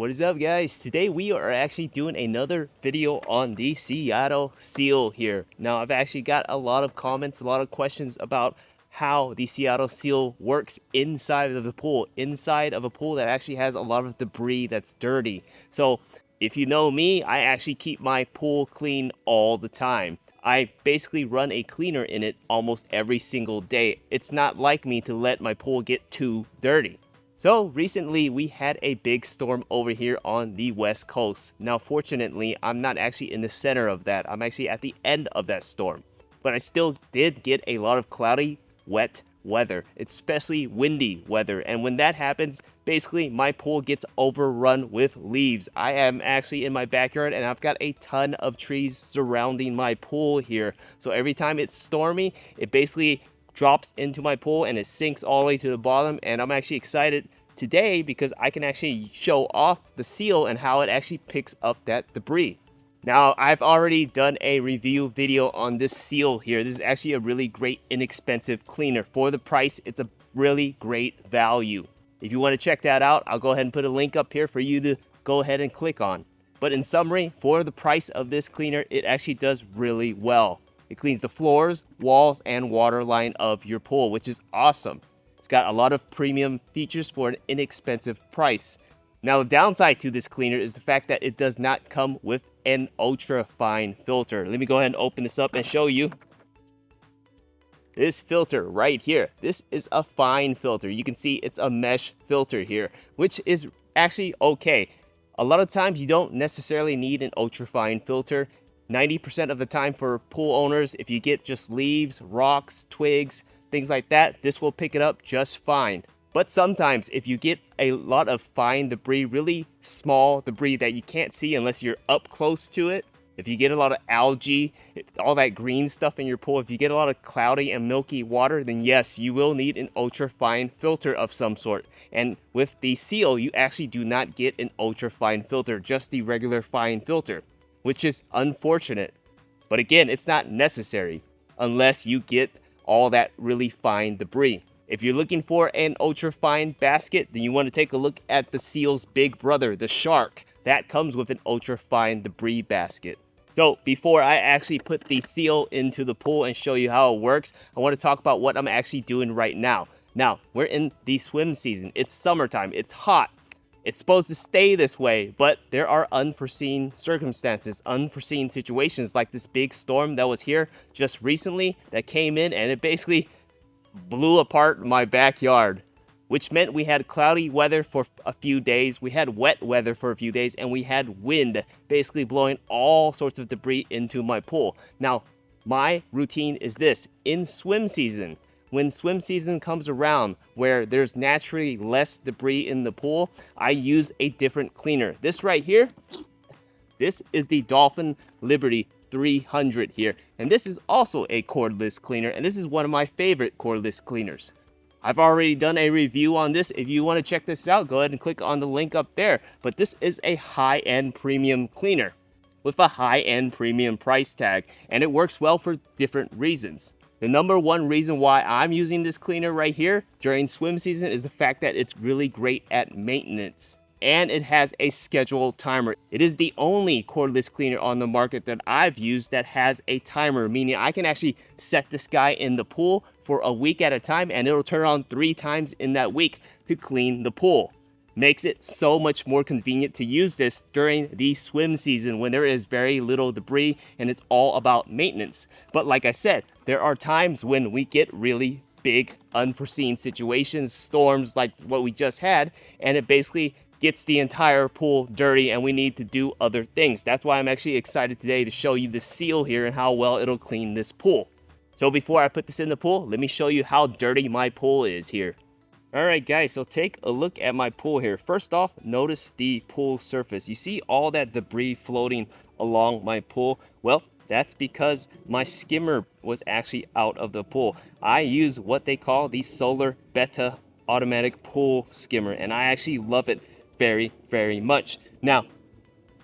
What is up, guys? Today we are actually doing another video on the Seauto Seal here. Now, I've actually got a lot of comments, a lot of questions about how the Seauto Seal works inside of the pool, inside of a pool that actually has a lot of debris that's dirty. So if you know me, I actually keep my pool clean all the time. I basically run a cleaner in it almost every single day. It's not like me to let my pool get too dirty. So recently we had a big storm over here on the west coast. Now fortunately, I'm not actually in the center of that. I'm actually at the end of that storm. But I still did get a lot of cloudy, wet weather, especially windy weather. And when that happens, basically my pool gets overrun with leaves. I am actually in my backyard and I've got a ton of trees surrounding my pool here. So every time it's stormy, it basically drops into my pool and it sinks all the way to the bottom. And I'm actually excited today because I can actually show off the seal and how it actually picks up that debris. Now, I've already done a review video on this seal here. This is actually a really great inexpensive cleaner. For the price, it's a really great value. If you want to check that out, I'll go ahead and put a link up here for you to go ahead and click on. But in summary, for the price of this cleaner, it actually does really well. It cleans the floors, walls, and water line of your pool, which is awesome. It's got a lot of premium features for an inexpensive price. Now, the downside to this cleaner is the fact that it does not come with an ultra fine filter. Let me go ahead and open this up and show you. This filter right here, this is a fine filter. You can see it's a mesh filter here, which is actually okay. A lot of times you don't necessarily need an ultra fine filter. 90% of the time for pool owners, if you get just leaves, rocks, twigs, things like that, this will pick it up just fine. But sometimes if you get a lot of fine debris, really small debris that you can't see unless you're up close to it, if you get a lot of algae, all that green stuff in your pool, if you get a lot of cloudy and milky water, then yes, you will need an ultra fine filter of some sort. And with the Seal, you actually do not get an ultra fine filter, just the regular fine filter, which is unfortunate. But again, it's not necessary unless you get all that really fine debris. If you're looking for an ultra fine basket, then you want to take a look at the Seal's big brother, the Shark. That comes with an ultra fine debris basket. So before I actually put the Seal into the pool and show you how it works, I want to talk about what I'm actually doing right now. Now, we're in the swim season. It's summertime. It's hot. It's supposed to stay this way, but there are unforeseen circumstances, unforeseen situations like this big storm that was here just recently that came in and it basically blew apart my backyard, which meant we had cloudy weather for a few days, we had wet weather for a few days, and we had wind basically blowing all sorts of debris into my pool. Now, my routine is this: in swim season, when swim season comes around where there's naturally less debris in the pool, I use a different cleaner. This right here, this is the Dolphin Liberty 300 here. And this is also a cordless cleaner, and this is one of my favorite cordless cleaners. I've already done a review on this. If you want to check this out, go ahead and click on the link up there. But this is a high-end premium cleaner with a high-end premium price tag, and it works well for different reasons. The number one reason why I'm using this cleaner right here during swim season is the fact that it's really great at maintenance. And it has a scheduled timer. It is the only cordless cleaner on the market that I've used that has a timer, meaning I can actually set this guy in the pool for a week at a time and it'll turn on 3 times in that week to clean the pool. Makes it so much more convenient to use this during the swim season when there is very little debris and it's all about maintenance. But like I said, there are times when we get really big unforeseen situations, storms like what we just had, and it basically gets the entire pool dirty and we need to do other things. That's why I'm actually excited today to show you the Seal here and how well it'll clean this pool. So before I put this in the pool, let me show you how dirty my pool is here. Alright guys, so take a look at my pool here. First off, notice the pool surface. You see all that debris floating along my pool? Well, that's because my skimmer was actually out of the pool. I use what they call the Solar Betta automatic pool skimmer, and I actually love it very, very much. Now,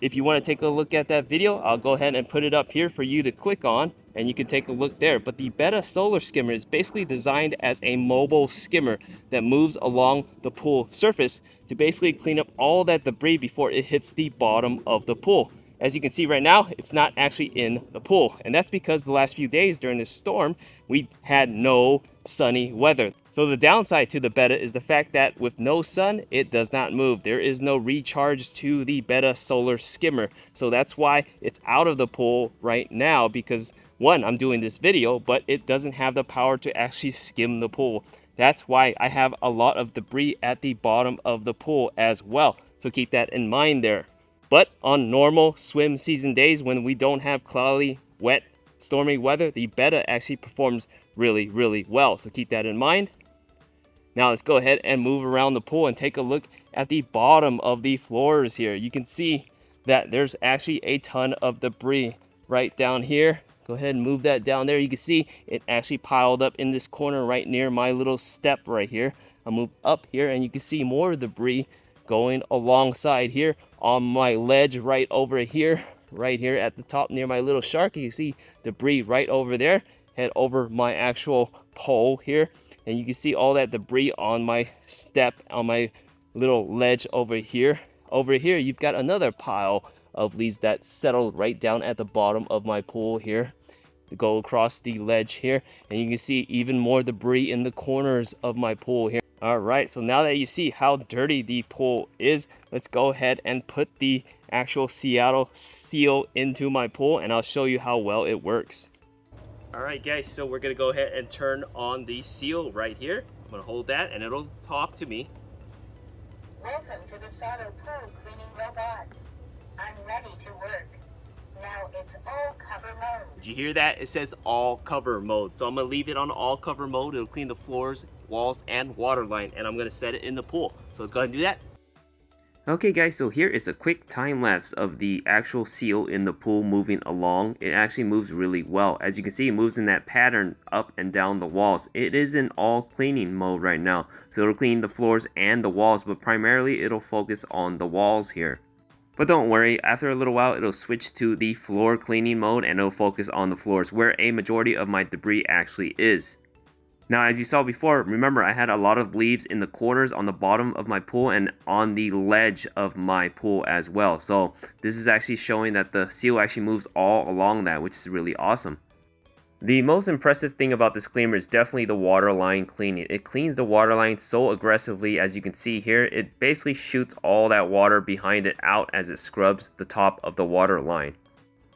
if you want to take a look at that video, I'll go ahead and put it up here for you to click on. and you can take a look there. But the Betta solar skimmer is basically designed as a mobile skimmer that moves along the pool surface to basically clean up all that debris before it hits the bottom of the pool. As you can see right now, it's not actually in the pool, and that's because the last few days during this storm, we had no sunny weather. So the downside to the Betta is the fact that with no sun, it does not move. There is no recharge to the Betta solar skimmer. So that's why it's out of the pool right now, because one, I'm doing this video, but it doesn't have the power to actually skim the pool. That's why I have a lot of debris at the bottom of the pool as well. So keep that in mind there. But on normal swim season days when we don't have cloudy, wet, stormy weather, the Betta actually performs really, really well. So keep that in mind. Now let's go ahead and move around the pool and take a look at the bottom of the floors here. You can see that there's actually a ton of debris right down here. Go ahead and move that down there. You can see it actually piled up in this corner right near my little step right here. I'll move up here and you can see more debris going alongside here on my ledge right over here, right here at the top near my little shark. You see debris right over there. Head over my actual pole here and you can see all that debris on my step, on my little ledge over here. Over here you've got another pile of leaves that settled right down at the bottom of my pool here. To go across the ledge here and you can see even more debris in the corners of my pool here. Alright, so now that you see how dirty the pool is, let's go ahead and put the actual Seauto Seal into my pool and I'll show you how well it works. Alright guys, so we're going to go ahead and turn on the seal right here. I'm going to hold that and it'll talk to me. Welcome to the Seauto Pool Cleaning Robot. I'm ready to work. Now it's all cover mode. Did you hear that? It says all cover mode. So I'm going to leave it on all cover mode. It'll clean the floors, walls, and water line. And I'm going to set it in the pool. So let's go ahead and do that. Okay guys, so here is a quick time lapse of the actual seal in the pool moving along. It actually moves really well. As you can see, it moves in that pattern up and down the walls. It is in all cleaning mode right now. So it'll clean the floors and the walls, but primarily it'll focus on the walls here. But don't worry, after a little while it'll switch to the floor cleaning mode and it'll focus on the floors where a majority of my debris actually is. Now as you saw before, remember I had a lot of leaves in the corners on the bottom of my pool and on the ledge of my pool as well. So this is actually showing that the seal actually moves all along that, which is really awesome. The most impressive thing about this cleaner is definitely the water line cleaning. It cleans the water line so aggressively, as you can see here. It basically shoots all that water behind it out as it scrubs the top of the water line.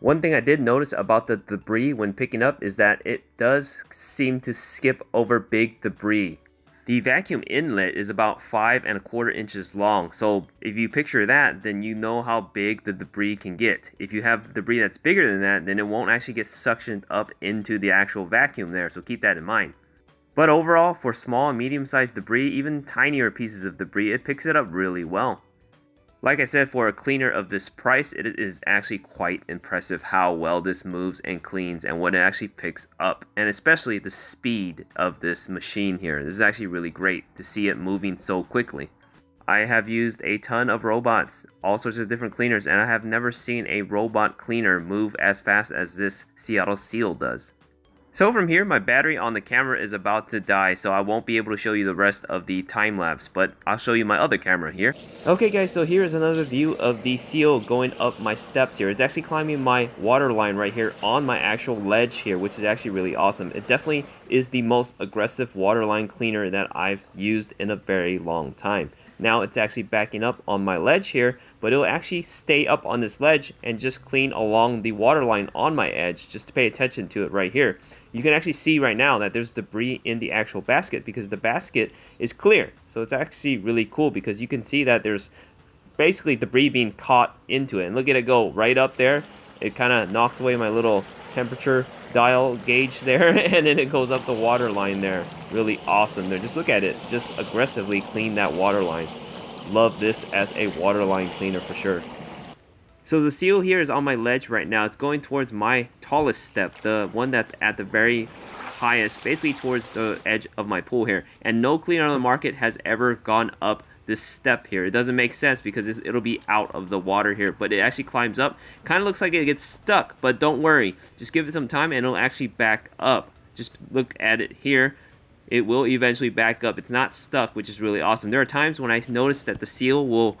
One thing I did notice about the debris when picking up is that it does seem to skip over big debris. The vacuum inlet is about 5¼ inches long, so if you picture that, then you know how big the debris can get. If you have debris that's bigger than that, then it won't actually get suctioned up into the actual vacuum there, so keep that in mind. But overall, for small and medium-sized debris, even tinier pieces of debris, it picks it up really well. Like I said, for a cleaner of this price, it is actually quite impressive how well this moves and cleans and what it actually picks up. And especially the speed of this machine here. This is actually really great to see it moving so quickly. I have used a ton of robots, all sorts of different cleaners, and I have never seen a robot cleaner move as fast as this Seauto Seal does. So from here, my battery on the camera is about to die, so I won't be able to show you the rest of the time lapse, but I'll show you my other camera here. Okay guys, so here's another view of the seal going up my steps here. It's actually climbing my water line right here on my actual ledge here, which is actually really awesome. It definitely is the most aggressive water line cleaner that I've used in a very long time. Now it's actually backing up on my ledge here, but it'll actually stay up on this ledge and just clean along the water line on my edge, just to pay attention to it right here. You can actually see right now that there's debris in the actual basket because the basket is clear. So it's actually really cool because you can see that there's basically debris being caught into it. And look at it go right up there. It kind of knocks away my little temperature dial gauge there, and then it goes up the water line there. Really awesome there. Just look at it. Just aggressively clean that water line. Love this as a water line cleaner for sure. So the seal here is on my ledge right now. It's going towards my tallest step, the one that's at the very highest, basically towards the edge of my pool here. And no cleaner on the market has ever gone up this step here. It doesn't make sense because it'll be out of the water here, but it actually climbs up. Kind of looks like it gets stuck, but don't worry. Just give it some time and it'll actually back up. Just look at it here. It will eventually back up. It's not stuck, which is really awesome. There are times when I notice that the seal will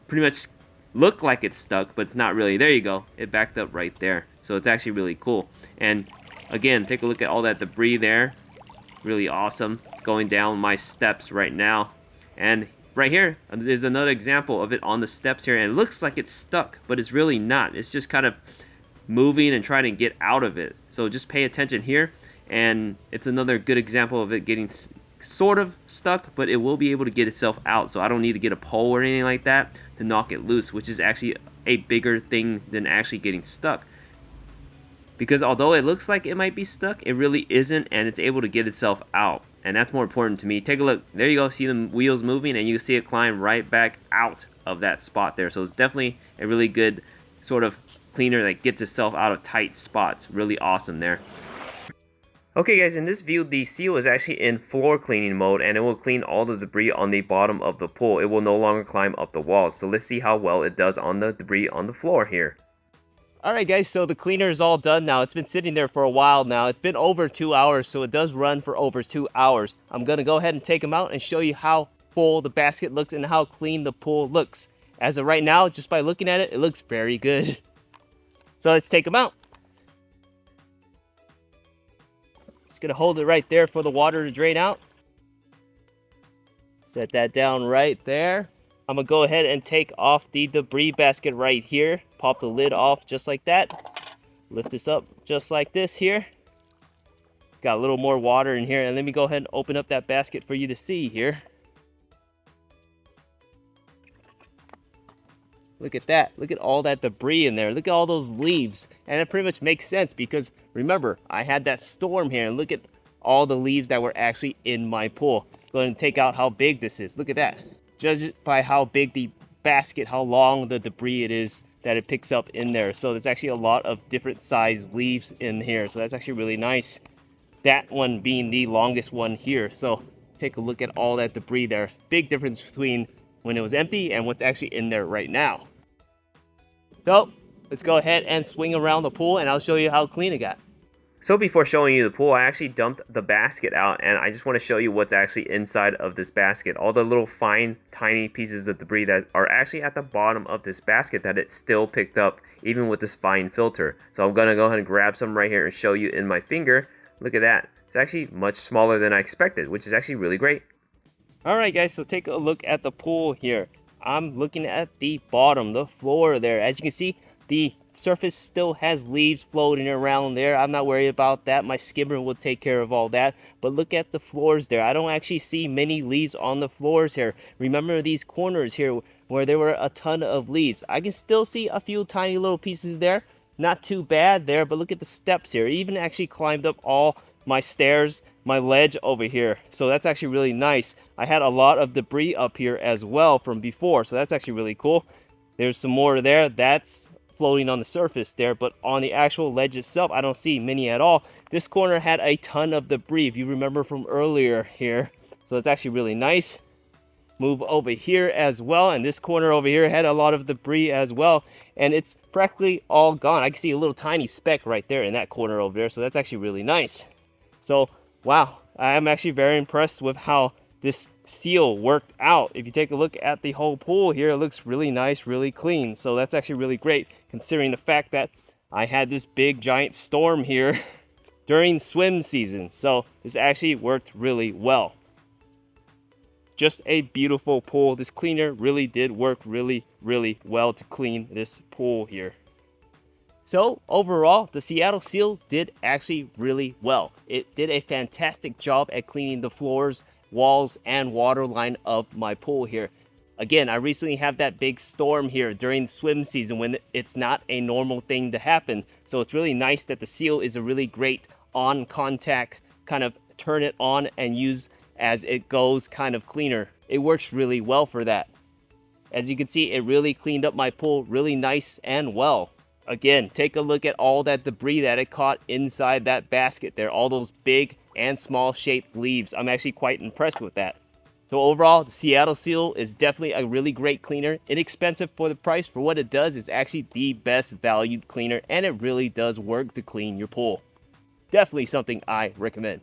pretty much look like it's stuck, but it's not really. There you go. It backed up right there. So it's actually really cool. And again, take a look at all that debris there. Really awesome. It's going down my steps right now. And right here is another example of it on the steps here. And it looks like it's stuck, but it's really not. It's just kind of moving and trying to get out of it. So just pay attention here. And it's another good example of it getting sort of stuck, but it will be able to get itself out. So I don't need to get a pole or anything like that to knock it loose, which is actually a bigger thing than actually getting stuck. Because although it looks like it might be stuck, it really isn't, and it's able to get itself out. And that's more important to me. Take a look. There you go. See the wheels moving, and you see it climb right back out of that spot there. So it's definitely a really good sort of cleaner that gets itself out of tight spots. Really awesome there. Okay guys, in this view, the seal is actually in floor cleaning mode, and it will clean all the debris on the bottom of the pool. It will no longer climb up the walls. So let's see how well it does on the debris on the floor here. Alright guys, so the cleaner is all done now. It's been sitting there for a while now. It's been over 2 hours, so it does run for over 2 hours. I'm going to go ahead and take them out and show you how full the basket looks and how clean the pool looks. As of right now, just by looking at it, it looks very good. So let's take them out. Just going to hold it right there for the water to drain out. Set that down right there. I'm going to go ahead and take off the debris basket right here. Pop the lid off just like that. Lift this up just like this here. It's got a little more water in here. And let me go ahead and open up that basket for you to see here. Look at that. Look at all that debris in there. Look at all those leaves. And it pretty much makes sense because remember, I had that storm here. And look at all the leaves that were actually in my pool. Go ahead and take out how big this is. Look at that. Judge by how big the basket, how long the debris it is that it picks up in there. So there's actually a lot of different size leaves in here. So that's actually really nice. That one being the longest one here. So take a look at all that debris there. Big difference between when it was empty and what's actually in there right now. So let's go ahead and swing around the pool and I'll show you how clean it got. So before showing you the pool, I actually dumped the basket out, and I just want to show you what's actually inside of this basket. All the little fine, tiny pieces of debris that are actually at the bottom of this basket that it still picked up, even with this fine filter. So I'm going to go ahead and grab some right here and show you in my finger. Look at that. It's actually much smaller than I expected, which is actually really great. Alright guys, so take a look at the pool here. I'm looking at the bottom, the floor there. As you can see, the surface still has leaves floating around there. I'm not worried about that. My skimmer will take care of all that. But look at the floors there. I don't actually see many leaves on the floors here. Remember these corners here where there were a ton of leaves. I can still see a few tiny little pieces there. Not too bad there, but look at the steps here. It even actually climbed up all my stairs, my ledge over here. So that's actually really nice. I had a lot of debris up here as well from before. So that's actually really cool. There's some more there. That's floating on the surface there, but on the actual ledge itself, I don't see many at all. This corner had a ton of debris, if you remember from earlier here. So it's actually really nice. Move over here as well, and this corner over here had a lot of debris as well, and it's practically all gone. I can see a little tiny speck right there in that corner over there, so that's actually really nice. So, wow, I'm actually very impressed with how this seal worked out. If you take a look at the whole pool here, it looks really nice, really clean. So that's actually really great considering the fact that I had this big giant storm here during swim season. So this actually worked really well. Just a beautiful pool. This cleaner really did work really, really well to clean this pool here. So overall, the Seauto Seal did actually really well. It did a fantastic job at cleaning the floors, walls, and water line of my pool here. Again, I recently had that big storm here during swim season when it's not a normal thing to happen. So it's really nice that the Seal is a really great on contact kind of turn it on and use as it goes kind of cleaner. It works really well for that. As you can see, it really cleaned up my pool really nice and well. Again, take a look at all that debris that it caught inside that basket there. All those big and small shaped leaves. I'm actually quite impressed with that. So overall, the Seauto Seal is definitely a really great cleaner. Inexpensive for the price. For what it does, it's actually the best valued cleaner, and it really does work to clean your pool. Definitely something I recommend.